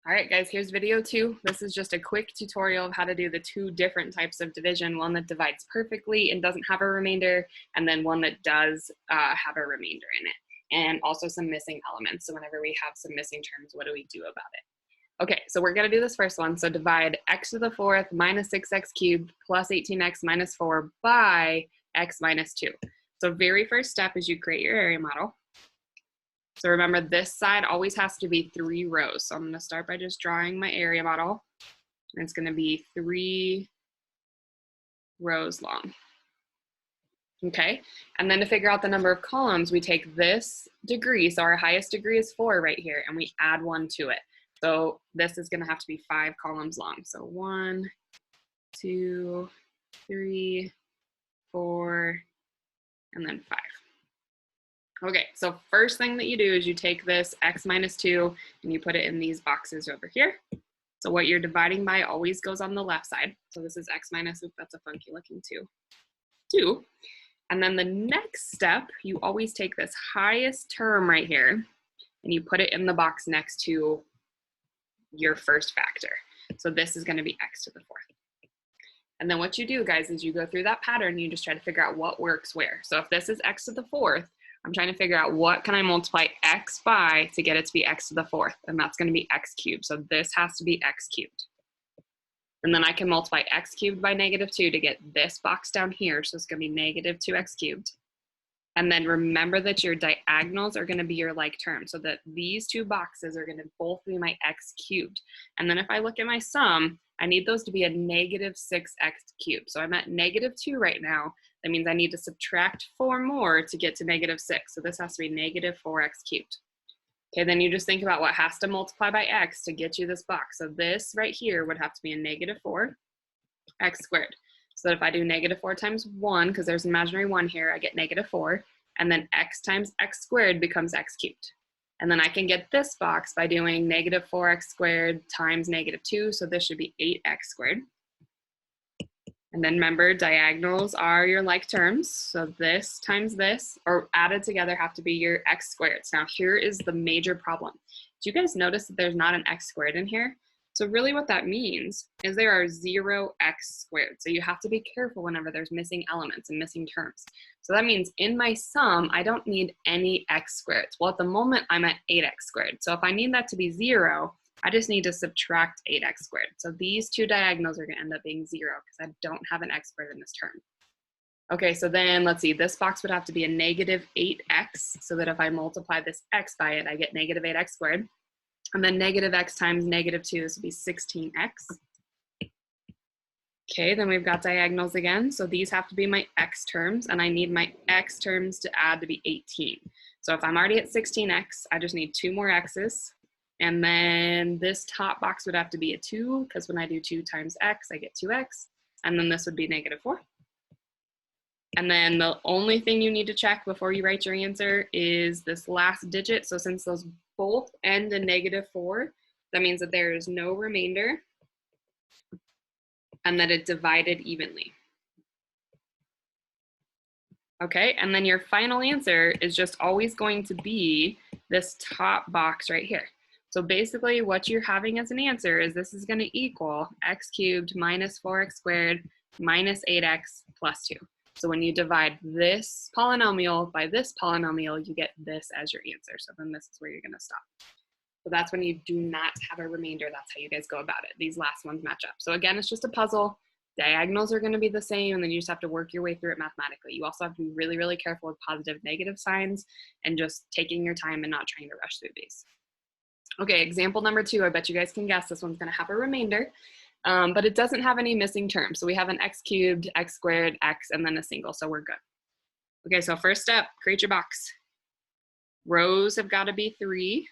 All right, guys, here's video 2. This is just a quick tutorial of how to do the 2 different types of division, one that divides perfectly and doesn't have a remainder, and then one that does have a remainder in it, and also some missing elements. So whenever we have some missing terms, what do we do about it? Okay, so we're gonna do this first one. So divide x to the 4th minus 6x cubed plus 18x minus 4 by x minus 2. So very first step is you create your area model. So remember, this side always has to be 3 rows. So I'm going to start by just drawing my area model. And it's going to be 3 rows long. Okay, and then to figure out the number of columns, we take this degree. So our highest degree is 4 right here, and we add 1 to it. So this is going to have to be 5 columns long. So 1, 2, 3, 4, and then 5. Okay, so first thing that you do is you take this x minus 2 and you put it in these boxes over here. So what you're dividing by always goes on the left side. So this is x minus, oops, that's a funky looking 2. And then the next step, you always take this highest term right here and you put it in the box next to your first factor. So this is going to be x to the 4th. And then what you do, guys, is you go through that pattern, you just try to figure out what works where. So if this is x to the 4th, I'm trying to figure out what can I multiply x by to get it to be x to the 4th, and that's going to be x cubed. So this has to be x cubed. And then I can multiply x cubed by negative 2 to get this box down here, so it's going to be negative 2x cubed. And then remember that your diagonals are going to be your like terms, so that these 2 boxes are going to both be my x cubed. And then if I look at my sum, I need those to be a negative 6x cubed. So I'm at negative 2 right now. That means I need to subtract 4 more to get to negative 6. So this has to be negative 4x cubed. Okay, then you just think about what has to multiply by x to get you this box. So this right here would have to be a negative 4x squared. So that if I do negative 4 times 1, because there's an imaginary 1 here, I get negative 4. And then x times x squared becomes x cubed. And then I can get this box by doing negative 4x squared times negative 2. So this should be 8x squared. And then remember, diagonals are your like terms. So this times this, or added together, have to be your x squared. Now here is the major problem. Do you guys notice that there's not an x squared in here? So really what that means is there are 0 x squared. So you have to be careful whenever there's missing elements and missing terms. So that means in my sum, I don't need any x squareds. Well, at the moment, I'm at 8x squared. So if I need that to be 0, I just need to subtract 8x squared. So these 2 diagonals are going to end up being 0 because I don't have an x squared in this term. Okay, so then let's see, this box would have to be a negative 8x, so that if I multiply this x by it, I get negative 8x squared. And then negative x times negative 2, this would be 16x. Okay, then we've got diagonals again. So these have to be my x terms, and I need my x terms to add to be 18. So if I'm already at 16x, I just need 2 more x's. And then this top box would have to be a 2, because when I do 2 times x, I get 2x. And then this would be negative 4. And then the only thing you need to check before you write your answer is this last digit. So since those both end in negative 4, that means that there is no remainder and that it divided evenly. Okay, and then your final answer is just always going to be this top box right here. So basically what you're having as an answer is this is going to equal x cubed minus 4x squared minus 8x plus 2. So when you divide this polynomial by this polynomial, you get this as your answer. So then this is where you're going to stop. So that's when you do not have a remainder. That's how you guys go about it. These last ones match up. So again, it's just a puzzle. Diagonals are going to be the same, and then you just have to work your way through it mathematically. You also have to be really, really careful with positive, negative signs and just taking your time and not trying to rush through these. Okay, example number 2, I bet you guys can guess this one's going to have a remainder, but it doesn't have any missing terms. So we have an x cubed, x squared, x, and then a single, so we're good. Okay, so first step, create your box. Rows have got to be 3.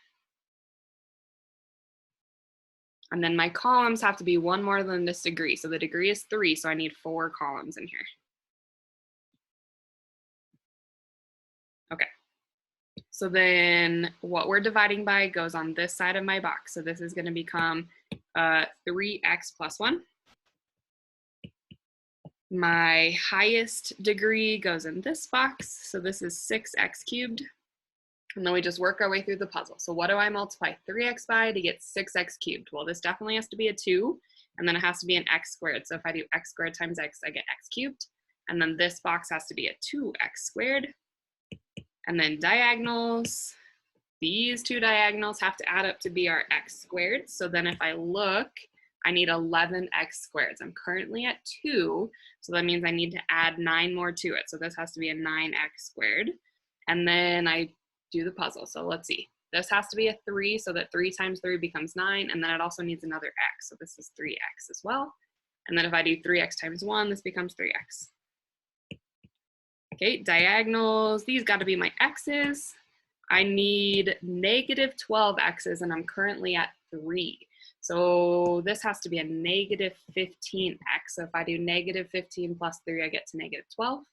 And then my columns have to be 1 more than this degree. So the degree is 3, so I need 4 columns in here. Okay. So then what we're dividing by goes on this side of my box. So this is going to become 3x plus 1. My highest degree goes in this box. So this is 6x cubed. And then we just work our way through the puzzle. So what do I multiply 3x by to get 6x cubed? Well, this definitely has to be a 2, and then it has to be an x squared. So if I do x squared times x, I get x cubed. And then this box has to be a 2x squared. And then diagonals, these two diagonals have to add up to be our x squared. So then if I look, I need 11x squareds. I'm currently at 2, so that means I need to add 9 more to it. So this has to be a 9x squared. And then I do the puzzle. So let's see. This has to be a 3, so that 3 times 3 becomes 9, and then it also needs another x. So this is 3x as well. And then if I do 3x times 1, this becomes 3x. Okay, diagonals, these got to be my x's. I need negative 12x's, and I'm currently at 3. So this has to be a negative 15x. So if I do negative 15 plus 3, I get to negative 12.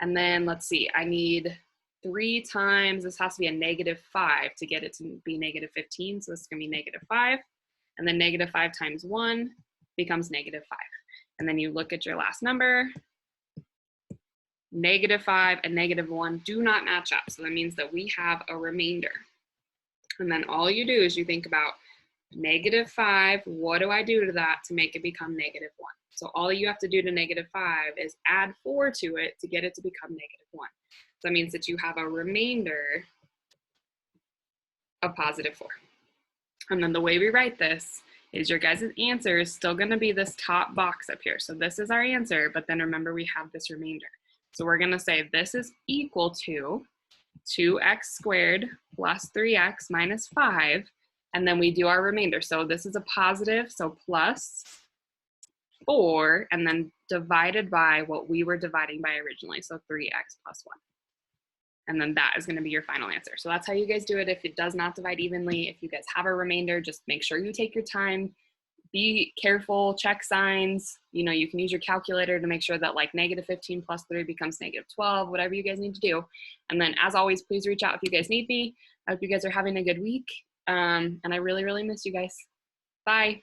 And then let's see, I need 3 times, this has to be a negative 5 to get it to be negative 15. So this is going to be negative 5. And then negative 5 times 1 becomes negative 5. And then you look at your last number. Negative 5 and negative 1 do not match up. So that means that we have a remainder. And then all you do is you think about negative 5, what do I do to that to make it become negative 1? So all you have to do to negative 5 is add 4 to it to get it to become negative 1. So that means that you have a remainder of positive 4. And then the way we write this is your guys' answer is still going to be this top box up here. So this is our answer, but then remember we have this remainder. So we're going to say this is equal to 2x squared plus 3x minus 5, and then we do our remainder. So this is a positive, so plus 4, and then divided by what we were dividing by originally, so 3x plus 1. And then that is going to be your final answer. So that's how you guys do it. If it does not divide evenly, if you guys have a remainder, just make sure you take your time. Be careful, check signs. You know, you can use your calculator to make sure that like negative 15 plus 3 becomes negative 12, whatever you guys need to do. And then as always, please reach out if you guys need me. I hope you guys are having a good week. And I really, really miss you guys. Bye.